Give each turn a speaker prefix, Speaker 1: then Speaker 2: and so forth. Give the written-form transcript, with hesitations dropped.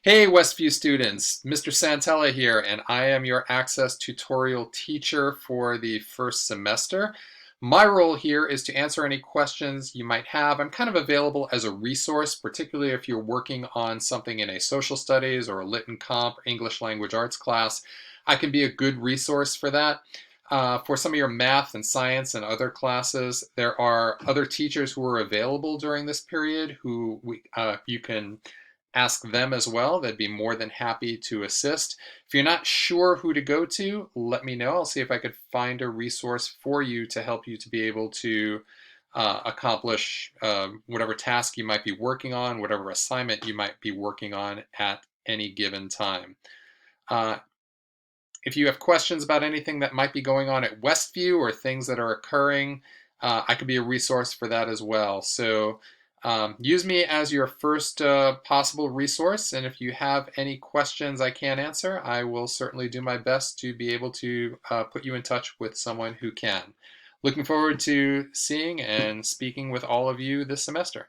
Speaker 1: Hey Westview students, Mr. Santella here, and I am your Access tutorial teacher for the first semester. My role here is to answer any questions you might have. I'm kind of available as a resource, particularly if you're working on something in a social studies or a lit and comp or English language arts class. I can be a good resource for that. For some of your math and science and other classes, there are other teachers who are available during this period who you can ask them as well. They'd be more than happy to assist. If you're not sure who to go to, let me know. I'll see if I could find a resource for you to help you to be able to accomplish whatever task you might be working on, whatever assignment you might be working on at any given time. Uh, if you have questions about anything that might be going on at Westview or things that are occurring, I could be a resource for that as well. So use me as your first possible resource, and if you have any questions I can't answer, I will certainly do my best to be able to put you in touch with someone who can. Looking forward to seeing and speaking with all of you this semester.